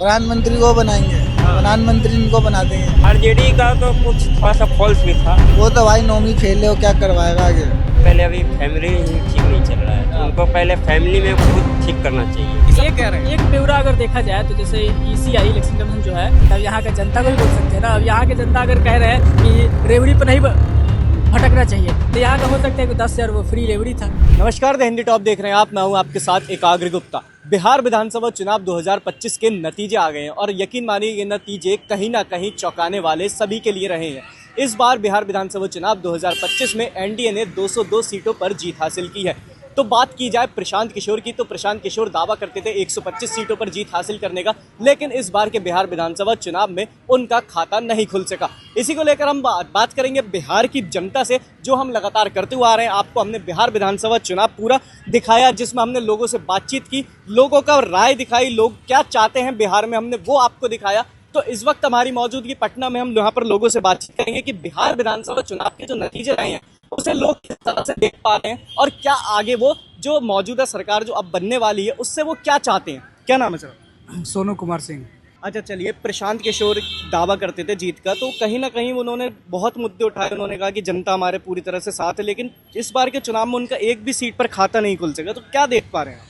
प्रधानमंत्री को बनाएंगे, प्रधानमंत्री इनको बना देंगे। आरजेडी का तो कुछ थोड़ा सा फॉल्स भी था। वो तो भाई नौवीं फेल है, वो क्या करवाएगा आगे। पहले अभी फैमिली ही ठीक नहीं चल रहा है, तो उनको पहले फैमिली में खुद ठीक करना चाहिए। एक ब्यौरा अगर देखा जाए तो जैसे ECI इलेक्शन कमीशन जो है, तब यहाँ का जनता को भी बोल सकते हैं ना। अब यहाँ के जनता अगर कह रहे हैं कि रेवड़ी पर नहीं भटकना चाहिए, तो यहाँ का हो सकता है कि 10 वो फ्री रेवड़ी था। नमस्कार, द हिंदी टॉप देख रहे हैं आप। मैं हूं आपके साथ एकाग्र गुप्ता। बिहार विधानसभा चुनाव 2025 के नतीजे आ गए हैं और यकीन मानिए ये नतीजे कहीं ना कहीं चौंकाने वाले सभी के लिए रहे हैं। इस बार बिहार विधानसभा चुनाव 2025 में एनडीए ने 202 सीटों पर जीत हासिल की है। तो बात की जाए प्रशांत किशोर की, तो प्रशांत किशोर दावा करते थे 125 सीटों पर जीत हासिल करने का, लेकिन इस बार के बिहार विधानसभा चुनाव में उनका खाता नहीं खुल सका। इसी को लेकर हम बात करेंगे बिहार की जनता से, जो हम लगातार करते हुए आ रहे हैं। आपको हमने बिहार विधानसभा चुनाव पूरा दिखाया, जिसमें हमने लोगों से बातचीत की, लोगों का राय दिखाई, लोग क्या चाहते हैं बिहार में, हमने वो आपको दिखाया। तो इस वक्त हमारी मौजूदगी पटना में, हम यहाँ पर लोगों से बातचीत करेंगे कि बिहार विधानसभा चुनाव के जो नतीजे रहे हैं उसे लोग किस तरह से देख पा रहे हैं और क्या आगे वो जो मौजूदा सरकार जो अब बनने वाली है उससे वो क्या चाहते हैं। क्या नाम है सर? सोनू कुमार सिंह। अच्छा, चलिए, प्रशांत किशोर दावा करते थे जीत का, तो कहीं ना कहीं उन्होंने बहुत मुद्दे उठाए। उन्होंने कहा कि जनता हमारे पूरी तरह से साथ है, लेकिन इस बार के चुनाव में उनका एक भी सीट पर खाता नहीं खुल सका। तो क्या देख पा रहे हैं?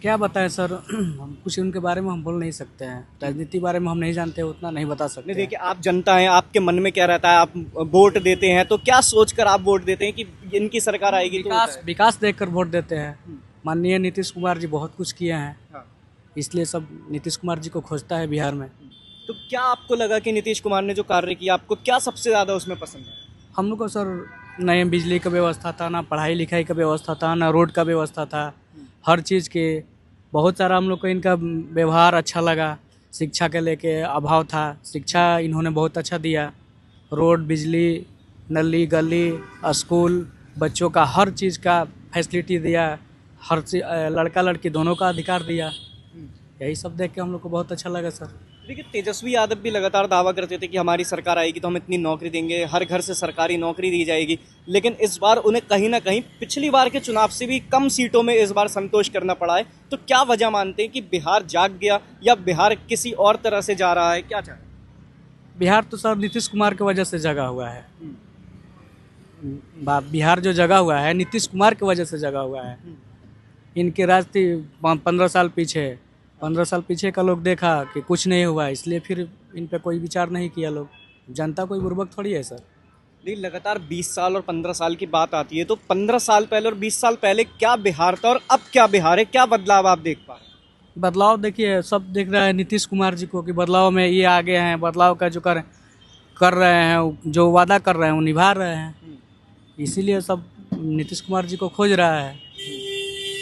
क्या बताएं सर, हम कुछ उनके बारे में हम बोल नहीं सकते हैं। राजनीति बारे में हम नहीं जानते, उतना नहीं बता सकते। नहीं, देखिए, आप जनता हैं, आपके मन में क्या रहता है, आप वोट देते हैं, तो क्या सोचकर आप वोट देते हैं कि इनकी सरकार आएगी तो विकास देखकर वोट देते हैं। माननीय नीतीश कुमार जी बहुत कुछ किए हैं, हाँ। इसलिए सब नीतीश कुमार जी को खोजता है बिहार में। तो क्या आपको लगा कि नीतीश कुमार ने जो कार्य किया, आपको क्या सबसे ज़्यादा उसमें पसंद है? हम लोग को सर नए बिजली का व्यवस्था था, ना पढ़ाई लिखाई का व्यवस्था था, ना रोड का व्यवस्था था। हर चीज़ के बहुत सारा हम लोग को इनका व्यवहार अच्छा लगा। शिक्षा के लेके अभाव था, शिक्षा इन्होंने बहुत अच्छा दिया। रोड, बिजली, नली गली, स्कूल, बच्चों का हर चीज़ का फैसिलिटी दिया। हर लड़का लड़की दोनों का अधिकार दिया। यही सब देख के हम लोग को बहुत अच्छा लगा सर। देखिए, तेजस्वी यादव भी लगातार दावा करते थे कि हमारी सरकार आएगी तो हम इतनी नौकरी देंगे, हर घर से सरकारी नौकरी दी जाएगी, लेकिन इस बार उन्हें कहीं ना कहीं पिछली बार के चुनाव से भी कम सीटों में इस बार संतोष करना पड़ा है। तो क्या वजह मानते हैं कि बिहार जाग गया या बिहार किसी और तरह से जा रहा है? क्या चाहते हैं? बिहार तो सर नीतीश कुमार की वजह से जगा हुआ है। बिहार जो जगा हुआ है नीतीश कुमार की वजह से जगा हुआ है। इनके राज थी 15 साल पीछे का लोग देखा कि कुछ नहीं हुआ, इसलिए फिर इन पे कोई विचार नहीं किया लोग। जनता कोई बुर्बक थोड़ी है सर। लेकिन लगातार 20 साल और 15 साल की बात आती है, तो 15 साल पहले और 20 साल पहले क्या बिहार था और अब क्या बिहार है? क्या बदलाव आप देख पा रहे हैं? बदलाव देखिए, सब देख रहा है नीतीश कुमार जी को कि बदलाव में ये आगे हैं। बदलाव का जो कर रहे हैं, जो वादा कर रहे हैं वो निभा रहे हैं, इसीलिए सब नीतीश कुमार जी को खोज रहा है।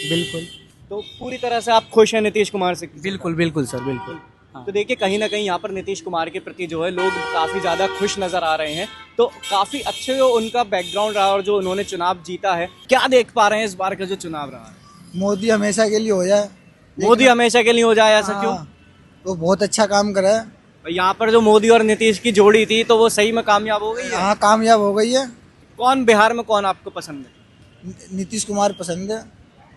बिल्कुल, तो पूरी तरह से आप खुश हैं नीतीश कुमार से? बिल्कुल बिल्कुल सर, बिल्कुल। तो देखिए, कहीं ना कहीं यहाँ पर नीतीश कुमार के प्रति जो है लोग काफ़ी ज़्यादा खुश नज़र आ रहे हैं। तो काफ़ी अच्छे उनका बैकग्राउंड रहा और जो उन्होंने चुनाव जीता है, क्या देख पा रहे हैं इस बार का जो चुनाव रहा है? मोदी हमेशा के लिए हो जाए। मोदी हमेशा के लिए हो जाए, ऐसा क्यों? वो बहुत अच्छा काम करा है। यहाँ पर जो मोदी और नीतीश की जोड़ी थी, तो वो सही में कामयाब हो गई है? हाँ, कामयाब हो गई है। कौन बिहार में कौन आपको पसंद है? नीतीश कुमार पसंद है।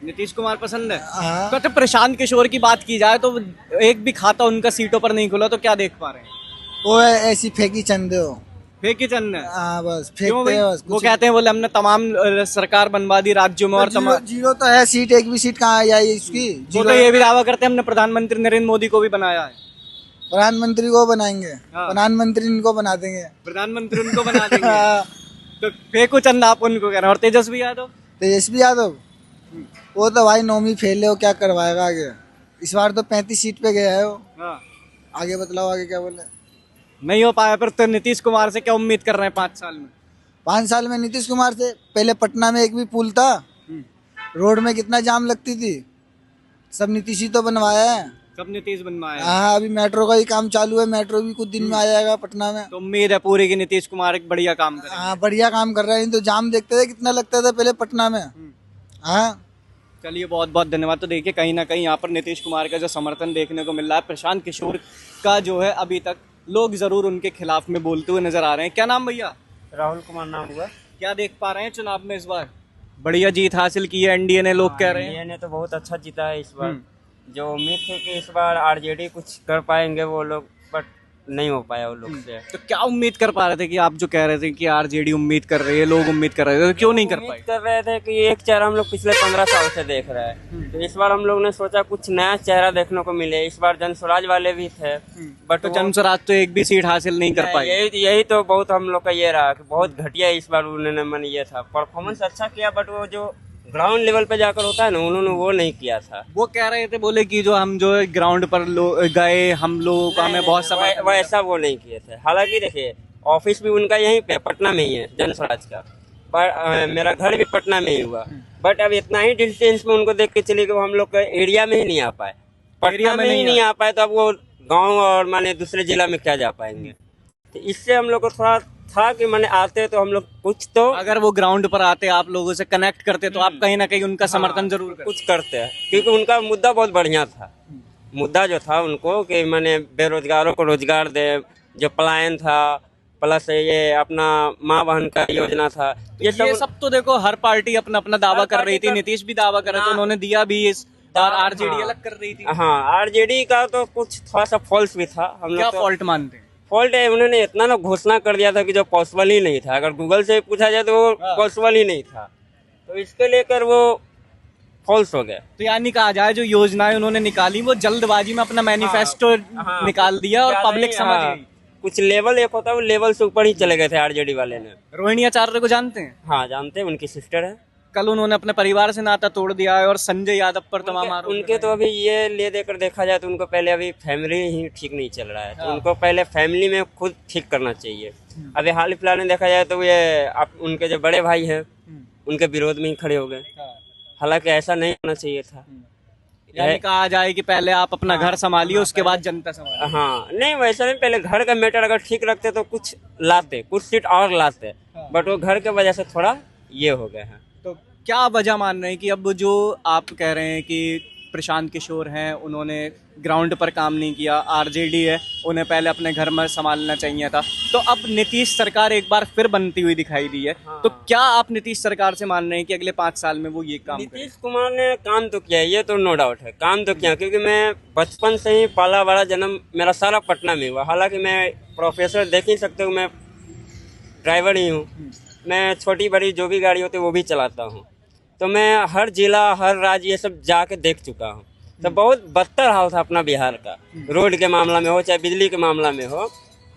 नीतीश कुमार पसंद है। हाँ। तो प्रशांत किशोर की बात की जाए तो एक भी खाता उनका सीटों पर नहीं खुला, तो क्या देख पा रहे हैं? वो ऐसी फेंकी चंदे हो। फेंकी चंद है। हाँ, बस क्यों फेंकते भाई? हैं बस। वो कहते हैं बोले हमने तमाम सरकार बनवा दी राज्यों में और जीरो, जीरो तो है सीट, एक भी सीट कहाँ आई है इसकी? वो तो ये भी दावा करते हैं हमने प्रधानमंत्री नरेंद्र मोदी को भी बनाया है। प्रधानमंत्री को बनाएंगे, हाँ। प्रधानमंत्री इनको बना देंगे। प्रधानमंत्री उनको बना देंगे। हाँ। तो फेंको चंद आप उनको कह रहे हैं। और तेजस्वी यादव? तेजस्वी यादव वो तो भाई नौवीं फेल है, वो क्या करवाएगा आगे। इस बार तो 35 सीट पे गया है वो। हाँ। आगे बतलाओ, आगे क्या बोले? नहीं हो पाया, फिर तो नीतीश कुमार से क्या उम्मीद कर रहे हैं 5 साल में? 5 साल में नीतीश कुमार से पहले पटना में एक भी पुल था? रोड में कितना जाम लगती थी? सब नीतीश ही तो बनवाया है। सब नीतीश बनवाया है। हाँ, अभी मेट्रो का ही काम चालू है। मेट्रो भी कुछ दिन में आ जाएगा पटना में। तो उम्मीद है पूरी की नीतीश कुमार एक बढ़िया काम करेंगे। हाँ, बढ़िया काम कर रहा है। तो जाम देखते थे कितना लगता था पहले पटना में। हाँ, चलिए, बहुत बहुत धन्यवाद। तो देखिए, कहीं ना कहीं यहाँ पर नीतीश कुमार का जो समर्थन देखने को मिल रहा है, प्रशांत किशोर का जो है अभी तक लोग जरूर उनके खिलाफ में बोलते हुए नजर आ रहे हैं। क्या नाम भैया? राहुल कुमार नाम हुआ। क्या देख पा रहे हैं चुनाव में? इस बार बढ़िया जीत हासिल की है एनडीए ने, लोग कह रहे हैं। एनडीए ने तो बहुत अच्छा जीता है इस बार। जो उम्मीद थी कि इस बार आरजेडी कुछ कर पाएंगे वो लोग, बट नहीं हो पाया वो लोग से। तो क्या उम्मीद कर पा रहे थे कि आप जो कह रहे थे कि आरजेडी उम्मीद कर रही है, लोग उम्मीद कर रहे थे, तो क्यों नहीं कर पाए? उम्मीद कर रहे थे कि एक चेहरा हम लोग पिछले 15 साल से देख रहे हैं, तो इस बार हम लोग ने सोचा कुछ नया चेहरा देखने को मिले। इस बार जन स्वराज वाले भी थे, बट तो जनस्वराज तो एक भी सीट हासिल नहीं कर पाई। यही तो बहुत हम लोग का ये रहा कि बहुत घटिया इस बार उन्होंने मन ये था। परफॉर्मेंस अच्छा किया, बट वो जो ग्राउंड लेवल पे जाकर होता है ना, उन्होंने वो नहीं किया था। वो कह रहे थे, बोले कि जो हम जो ग्राउंड पर गए, हम लोगों का हमें बहुत समय वैसा वो नहीं किए थे। हालांकि देखिए, ऑफिस भी उनका यहीं पे पटना में ही है, जन स्वराज का, पर मेरा घर भी पटना में ही हुआ। बट अब इतना ही डिस्टेंस में उनको देख के चलिए कि वो हम लोग का एरिया में ही नहीं आ पाए, पटना में ही नहीं आ पाए, तो अब वो गाँव और माने दूसरे जिला में क्या जा पाएंगे। तो इससे हम लोग को थोड़ा था कि मैंने आते तो हम लोग कुछ तो, अगर वो ग्राउंड पर आते, आप लोगों से कनेक्ट करते, तो आप कहीं ना कहीं उनका समर्थन जरूर करते। कुछ करते हैं, क्योंकि उनका मुद्दा बहुत बढ़िया था। मुद्दा जो था उनको कि मैंने बेरोजगारों को रोजगार दे, जो पलायन था, प्लस ये अपना माँ बहन का योजना था, ये सब तो देखो हर पार्टी अपना अपना दावा कर रही थी। नीतीश भी दावा कर रहे थे, उन्होंने दिया भी इस बार। आरजेडी अलग कर रही थी। हाँ, आरजेडी का तो कुछ थोड़ा सा फॉल्स भी था। हम क्या लोग फॉल्ट मानते हैं? फॉल्ट है, उन्होंने इतना ना घोषणा कर दिया था कि जो पॉसिबल ही नहीं था। अगर गूगल से पूछा जाए तो वो पॉसिबल ही नहीं था, तो इसके लेकर वो फॉल्स हो गया। तो यानी कहा जाए जो योजनाएं उन्होंने निकाली वो जल्दबाजी में अपना मैनिफेस्टो निकाल दिया और पब्लिक समझ गई। कुछ लेवल एक होता है, वो लेवल से ऊपर ही चले गए थे आरजेडी वाले ने। रोहिणी आचार्य को जानते हैं? हाँ, जानते हैं, उनकी सिस्टर है। कल उन्होंने अपने परिवार से नाता तोड़ दिया है और संजय यादव पर तमाम आरोप उनके तो अभी ये ले देकर देखा जाए तो उनको पहले अभी फैमिली ही ठीक नहीं चल रहा है, तो उनको पहले फैमिली में खुद ठीक करना चाहिए। अभी हाल फिलहाल में देखा जाए तो ये उनके जो बड़े भाई हैं उनके विरोध में ही खड़े हो गए। हालांकि ऐसा नहीं होना चाहिए था। यानी कहा जाए कि पहले आप अपना घर संभालिए, उसके बाद जनता संभालिए। हाँ, नहीं वैसा नहीं, पहले घर का मैटर अगर ठीक रखते तो कुछ लाते, कुछ सीट और लाते, बट वो घर के वजह से थोड़ा ये हो गए हैं। तो क्या वजह मान रहे हैं कि अब जो आप कह रहे हैं कि प्रशांत किशोर हैं, उन्होंने ग्राउंड पर काम नहीं किया, आरजेडी है, उन्हें पहले अपने घर में संभालना चाहिए था, तो अब नीतीश सरकार एक बार फिर बनती हुई दिखाई दी है। तो क्या आप नीतीश सरकार से मान रहे हैं कि अगले 5 साल में वो ये काम करें? नीतीश कुमार ने काम तो किया, ये तो नो डाउट है, काम तो किया, क्योंकि मैं बचपन से ही पाला बड़ा, जन्म मेरा सारा पटना में हुआ। हालांकि मैं प्रोफेसर देख ही सकते हो, मैं ड्राइवर ही हूँ, मैं छोटी बड़ी जो भी गाड़ी होती है वो भी चलाता हूँ, तो मैं हर जिला हर राज्य ये सब जाके देख चुका हूँ। तो बहुत बदतर हाल था अपना बिहार का, रोड के मामला में हो चाहे बिजली के मामला में हो।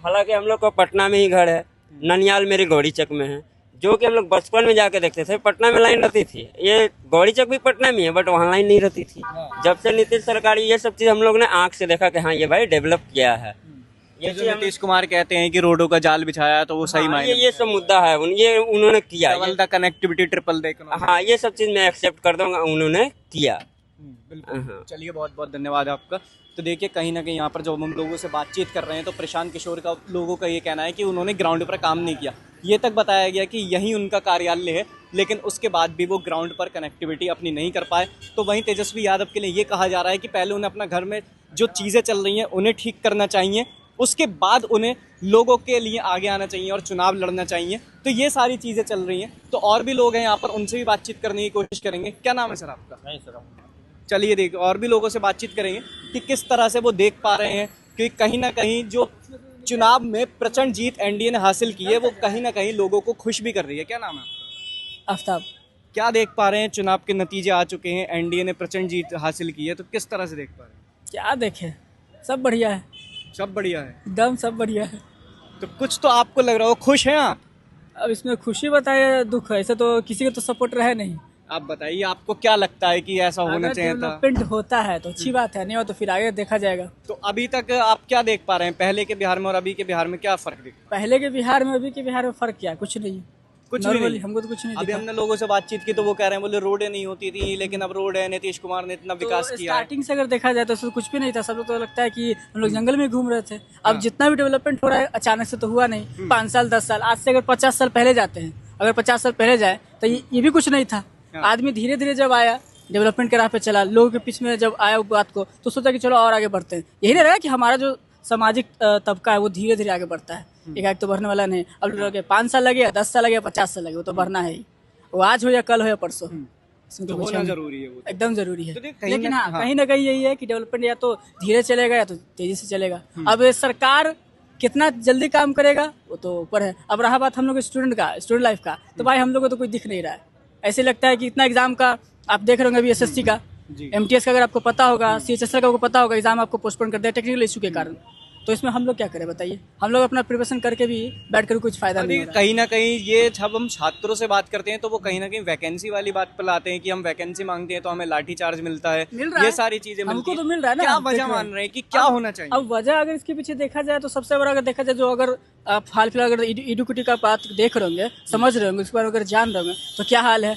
हालांकि हम लोग को पटना में ही घर है, ननियाल मेरी गौरीचक में है, जो कि हम लोग बचपन में जाके देखते थे। पटना में लाइन रहती थी, ये गौरीचक भी पटना में है, बट वहाँ लाइन नहीं रहती थी। जब से नीतीश सरकार, ये सब चीज़ हम लोग ने आँख से देखा कि हाँ ये भाई डेवलप किया है। ये जो नीतीश कुमार कहते हैं कि रोडों का जाल बिछाया, तो वो सही मायने ये सब मुद्दा है, ये उन्होंने किया। Double the connectivity, triple the economy. हाँ, ये सब चीज़ मैं एक्सेप्ट कर दूंगा, उन्होंने किया। बिल्कुल। चलिए, बहुत बहुत धन्यवाद आपका। तो देखिए, कहीं ना कहीं यहाँ पर जब हम लोगों से बातचीत कर रहे हैं तो प्रशांत किशोर का लोगों का ये कहना है कि उन्होंने ग्राउंड पर काम नहीं किया। ये तक बताया गया कि यही उनका कार्यालय है, लेकिन उसके बाद भी वो ग्राउंड पर कनेक्टिविटी अपनी नहीं कर पाए। तो वहीं तेजस्वी यादव के लिए ये कहा जा रहा है कि पहले उन्हें अपना घर में जो चीज़ें चल रही हैं उन्हें ठीक करना चाहिए, उसके बाद उन्हें लोगों के लिए आगे आना चाहिए और चुनाव लड़ना चाहिए। तो ये सारी चीज़ें चल रही हैं। तो और भी लोग हैं यहाँ पर, उनसे भी बातचीत करने की कोशिश करेंगे। क्या नाम है सर आपका? नहीं सर, चलिए, देखिए, और भी लोगों से बातचीत करेंगे कि किस तरह से वो देख पा रहे हैं कि कहीं ना कहीं जो चुनाव में प्रचंड जीत एनडीए ने हासिल की है वो कहीं ना कहीं लोगों को खुश भी कर रही है। क्या नाम है आपका? आफ्ताब। क्या देख पा रहे हैं, चुनाव के नतीजे आ चुके हैं, एनडीए ने प्रचंड जीत हासिल की है, तो किस तरह से देख पा रहे हैं? क्या देखे, सब बढ़िया है, सब बढ़िया है, एकदम सब बढ़िया है। तो कुछ तो आपको लग रहा हो, खुश हैं आप? अब इसमें खुशी बताए दुख है, ऐसे तो किसी का तो सपोर्ट रहे नहीं। आप बताइए, आपको क्या लगता है कि ऐसा होना अगर चाहिए था? डेवलपमेंट होता है तो अच्छी बात है, नहीं हो तो फिर आगे देखा जाएगा। तो अभी तक आप क्या देख पा रहे हैं, पहले के बिहार में और अभी के बिहार में क्या फर्क दिख? पहले के बिहार में अभी के बिहार में फर्क क्या, कुछ नहीं, कुछ भी नहीं। हमको तो कुछ नहीं अभी दिखा। हमने लोगों से बातचीत की तो वो कह रहे हैं, बोले रोडें नहीं होती थी, लेकिन अब रोड है, नीतीश कुमार ने इतना विकास तो किया है। स्टार्टिंग से अगर देखा जाए तो उसमें कुछ भी नहीं था, सब लोग तो लगता है कि हम लोग जंगल में घूम रहे थे। अब जितना भी डेवलपमेंट हो रहा है अचानक से तो हुआ नहीं। 5 साल 10 साल, आज से अगर 50 साल पहले जाते हैं, अगर 50 साल पहले जाए तो ये भी कुछ नहीं था। आदमी धीरे धीरे जब आया, डेवलपमेंट के राह पे चला, लोगों के बीच में जब आया उस बात को, तो सोचा कि चलो और आगे बढ़ते हैं। यही नहीं रहा कि हमारा जो सामाजिक तबका है वो धीरे धीरे आगे बढ़ता है, एक तो बढ़ने वाला नहीं। अब लोग 5 साल लगे, 10 साल लगे, 50 साल लगे, वो तो बढ़ना है ही, वो आज हो या कल हो या परसों। इसमें तो तो कुछ होना है नहीं। जरूरी है वो तो। एकदम जरूरी है। तो देखिए कहीं लेकिन ना- हाँ, हाँ। कहीं ना कहीं यही है कि डेवलपमेंट या तो धीरे चलेगा या तो तेजी से चलेगा। अब सरकार कितना जल्दी काम करेगा वो तो ऊपर है। अब रहा बात हम लोग स्टूडेंट लाइफ का, तो भाई हम लोग को तो कुछ दिख नहीं रहा है। ऐसे लगता है कि इतना एग्जाम का आप देख रहे होंगे अभी एसएससी का, जी। एमटीएस का अगर आपको पता होगा, सीएचएसएल का आपको पता होगा, एग्जाम आपको पोस्टपोन कर दिया टेक्निकल इशू के कारण। तो इसमें हम लोग क्या करें बताइए? हम लोग अपना प्रिपरेशन करके भी बैठ कर कुछ फायदा नहीं हो रहा है। कहीं ना कहीं ये जब हम छात्रों से बात करते हैं तो वो कहीं ना कहीं वैकेंसी वाली बात पर लाते हैं कि हम वैकेंसी मांगते हैं तो हमें लाठी चार्ज मिलता है, मिल रहा ये है। सारी चीजें हमको मिलती हैं। तो मिल रहा है ना, क्या हम देख वजह रहे हैं। मान रहे हैं कि क्या होना चाहिए? अब वजह अगर इसके पीछे देखा जाए तो सबसे बड़ा अगर देखा जाए, जो अगर आप हाल फिलहाल अगर इडुकेटी का बात देख रहे होंगे, समझ रहे होंगे, उसके बारे में अगर जान रहे होंगे, तो क्या हाल है?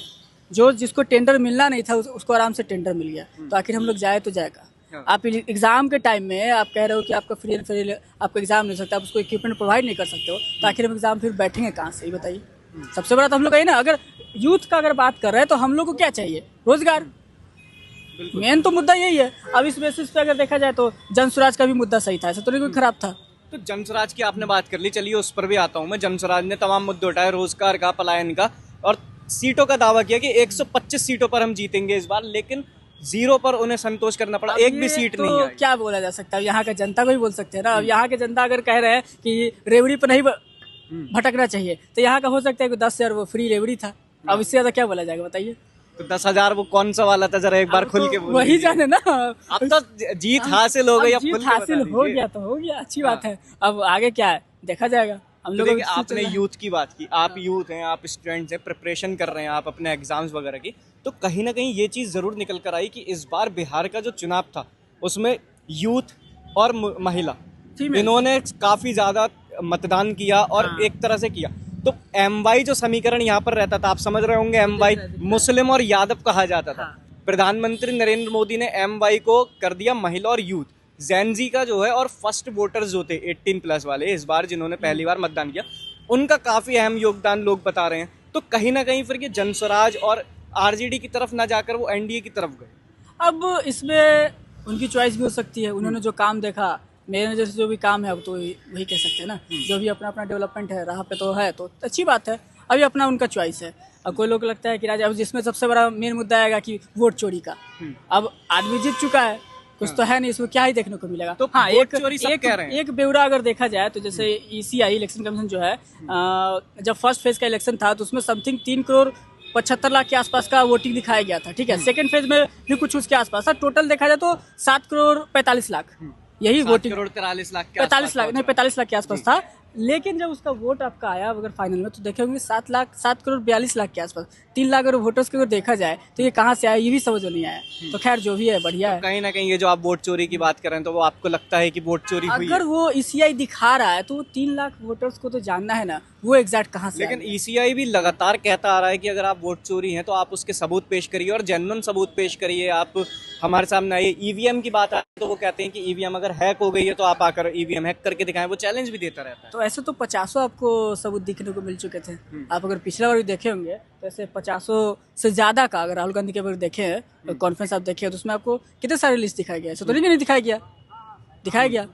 जो जिसको टेंडर मिलना नहीं था उसको आराम से टेंडर मिल गया। तो आखिर हम लोग जाए तो जाएगा। आप एग्जाम के टाइम में आप कह रहे हो कि आपका फ्री एंड फ्री आपको एग्जाम नहीं सकता, आप उसको इक्विपमेंट प्रोवाइड नहीं कर सकते हो, तो आखिर हम एग्जाम फिर बैठेंगे कहाँ से, ये बताइए? सबसे बड़ा तो हम लोग का ही ना, अगर यूथ का अगर बात कर रहे हैं तो हम लोग को क्या चाहिए? रोजगार। मेन तो मुद्दा यही है। अब इस बेसिस पे अगर देखा जाए तो जन स्वराज का भी मुद्दा सही था, ऐसा तो नहीं कोई खराब था। तो जनस्वराज की आपने बात कर ली, चलिए उस पर भी आता हूँ मैं। जनस्वराज ने तमाम मुद्दे उठाए, रोजगार का, पलायन का, और सीटों का दावा किया कि 125 सीटों पर हम जीतेंगे इस बार, लेकिन 0 पर उन्हें संतोष करना पड़ा, अब एक भी ये सीट तो नहीं आई। क्या बोला जा सकता है? यहाँ का जनता को ही बोल सकते हैं ना। अब यहाँ के जनता अगर कह रहे हैं कि रेवड़ी पर नहीं भटकना चाहिए, तो यहाँ का हो सकता है कि 10,000 वो फ्री रेवड़ी था। अब इससे ज्यादा क्या बोला जाएगा बताइए? तो 10,000 वो कौन सा वाला था, जरा एक बार अब खुल तो के बोल वही दीजिए। जाने ना। अब तो जीत हासिल हो गई, अब अब जीत खुल के हासिल बता हो दीजिए। गया तो हो गया, अच्छी बात है। अब आगे क्या है देखा जाएगा। हम तो लोग देखिए आपने यूथ की बात की, आप यूथ हैं, आप स्टूडेंट्स हैं, प्रिपरेशन कर रहे हैं आप अपने एग्जाम्स वगैरह की, तो कहीं ना कहीं ये चीज़ ज़रूर निकल कर आई कि इस बार बिहार का जो चुनाव था उसमें यूथ और महिला इन्होंने काफ़ी ज़्यादा मतदान किया और एक तरह से किया। तो MY जो समीकरण यहाँ पर रहता था, आप समझ रहे होंगे, MY मुस्लिम और यादव कहा जाता था। प्रधानमंत्री नरेंद्र मोदी ने MY को कर दिया महिला और यूथ। जेनजी का जो है और फर्स्ट वोटर्स जो थे 18+ वाले इस बार जिन्होंने पहली बार मतदान किया, उनका काफ़ी अहम योगदान लोग बता रहे हैं। तो कहीं ना कहीं फिर ये जनस्वराज और RJD की तरफ ना जाकर वो NDA की तरफ गए। अब इसमें उनकी चॉइस भी हो सकती है। उन्होंने जो काम देखा, मेरे नज़र से जो भी काम है अब तो वही कह सकते हैं ना। जो भी अपना अपना डेवलपमेंट है राह पे तो है, तो अच्छी बात है। अभी अपना उनका चॉइस है। अब कोई लोग लगता है कि राजा, अब जिसमें सबसे बड़ा मेन मुद्दा आएगा कि वोट चोरी का। अब आदमी जीत चुका है, कुछ तो है नहीं, इसमें क्या ही देखने को मिलेगा। तो हाँ, वोट चोरी सब कह रहे हैं। एक ब्यौरा अगर देखा जाए तो जैसे ECI इलेक्शन कमीशन जो है, जब फर्स्ट फेज का इलेक्शन था तो उसमें समथिंग 3 करोड़ 75 लाख के आसपास का वोटिंग दिखाया गया था। ठीक है, सेकंड फेज में भी कुछ उसके आसपास था। टोटल देखा जाए तो 7 करोड़ 45 लाख यही 7 वोटिंग, करोड़ 43 लाख के 45 लाख नहीं 45 लाख के आसपास था। लेकिन जब उसका वोट आपका आया अगर फाइनल में, तो देखे होंगे 7 करोड़ 42 लाख के आसपास। 3 लाख अगर वोटर्स को अगर देखा जाए तो ये कहाँ से आया ये भी समझ में नहीं आया। तो खैर जो भी है बढ़िया है। कहीं ना कहीं ये जो आप वोट चोरी की बात कर रहे हैं, तो वो आपको लगता है कि वोट चोरी हुई अगर है? वो ECI दिखा रहा है तो वो 3 लाख वोटर्स को तो जानना है ना, वो एग्जैक्ट कहाँ से लेकिन आया। ECI भी लगातार कहता आ रहा है कि अगर आप वोट चोरी हैं तो आप उसके सबूत पेश करिए और जेन्युइन सबूत पेश करिए, आप हमारे सामने आइए। EVM की बात आए तो वो कहते हैं कि EVM अगर हैक हो गई है तो आप आकर EVM हैक करके दिखाएं, वो चैलेंज भी देता रहता है। तो ऐसे तो 50 आपको सबूत दिखने को मिल चुके थे। आप अगर पिछला बार भी देखे होंगे तो ऐसे 50 से ज्यादा का, अगर राहुल गांधी के बारे देखे हैं कॉन्फ्रेंस आप देखे तो उसमें आपको कितने सारे लिस्ट दिखाया गया। ऐसा तो नहीं दिखाया गया, दिखाया गया।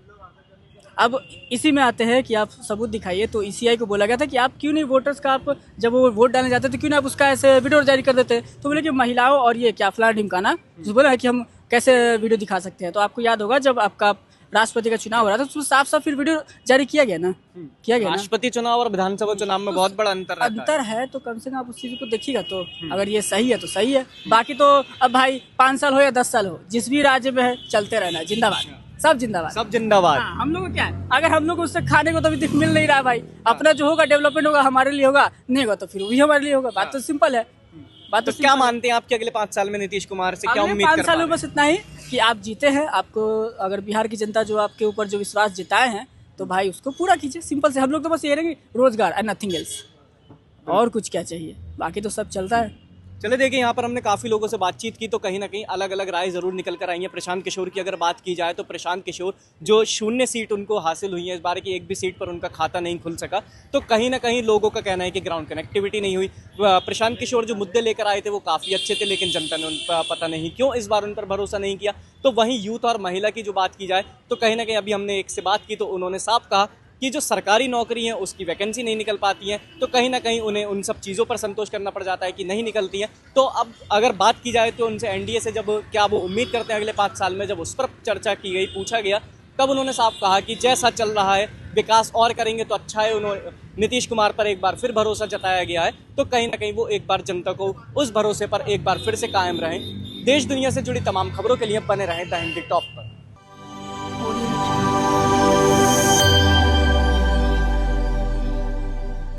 अब इसी में आते हैं कि आप सबूत दिखाइए। तो ECI को बोला गया था कि आप क्यों नहीं वोटर्स का, आप जब वो वोट डालने जाते तो क्यों नहीं आप उसका ऐसे वीडियो जारी कर देते। तो बोले कि महिलाओं और ये क्या फलाना ढिमकाना, जो बोला है कि हम कैसे वीडियो दिखा सकते हैं। तो आपको याद होगा जब आपका राष्ट्रपति का चुनाव हो रहा था तो उसमें साफ साफ फिर वीडियो जारी किया गया ना, किया गया ना। राष्ट्रपति चुनाव और विधानसभा चुनाव में बहुत बड़ा अंतर रहता है। अंतर है तो कम से कम आप उस चीज को देखिएगा। तो अगर ये सही है तो सही है, बाकी तो अब भाई 5 साल हो या 10 साल हो, जिस भी राज्य में है चलते रहना है। जिंदाबाद, सब जिंदाबाद, सब जिंदाबाद। हाँ, हम लोग को क्या है, अगर हम लोग को उससे खाने को तो अभी मिल नहीं रहा है भाई। अपना जो होगा डेवलपमेंट होगा हमारे लिए होगा, नहीं होगा तो फिर वही हमारे लिए होगा। बात तो सिंपल है। बात तो क्या मानते हैं आप कि अगले 5 साल में नीतीश कुमार से क्या उम्मीद 5 कर साल पा में रहे बस इतना ही कि आप जीते हैं। आपको अगर बिहार की जनता जो आपके ऊपर जो विश्वास जताए हैं तो भाई उसको पूरा कीजिए। सिंपल से हम लोग तो बस ये रहेंगे, रोजगार एंड नथिंग एल्स, और कुछ क्या चाहिए, बाकी तो सब चलता है। चले देखिए, यहाँ पर हमने काफ़ी लोगों से बातचीत की तो कहीं ना कहीं अलग अलग राय ज़रूर निकल कर आई है। प्रशांत किशोर की अगर बात की जाए तो प्रशांत किशोर जो 0 सीट उनको हासिल हुई है इस बार की, एक भी सीट पर उनका खाता नहीं खुल सका। तो कहीं ना कहीं लोगों का कहना है कि ग्राउंड कनेक्टिविटी नहीं हुई। प्रशांत किशोर जो मुद्दे लेकर आए थे वो काफ़ी अच्छे थे, लेकिन जनता ने उन पर पता नहीं क्यों इस बार उन पर भरोसा नहीं किया। तो वहीं यूथ और महिला की जो बात की जाए तो कहीं ना कहीं अभी हमने एक से बात की तो उन्होंने साफ कहा कि जो सरकारी नौकरी है उसकी वैकेंसी नहीं निकल पाती है, तो कहीं ना कहीं उन्हें उन सब चीज़ों पर संतोष करना पड़ जाता है कि नहीं निकलती है। तो अब अगर बात की जाए तो उनसे एनडीए से जब क्या वो उम्मीद करते हैं अगले 5 साल में, जब उस पर चर्चा की गई, पूछा गया, तब उन्होंने साफ कहा कि जैसा चल रहा है विकास और करेंगे तो अच्छा है। उन्होंने नीतीश कुमार पर एक बार फिर भरोसा जताया गया है, तो कहीं ना कहीं वो एक बार जनता को उस भरोसे पर एक बार फिर से कायम रहें। देश दुनिया से जुड़ी तमाम खबरों के लिए बने रहें द हिंदी टॉप पर।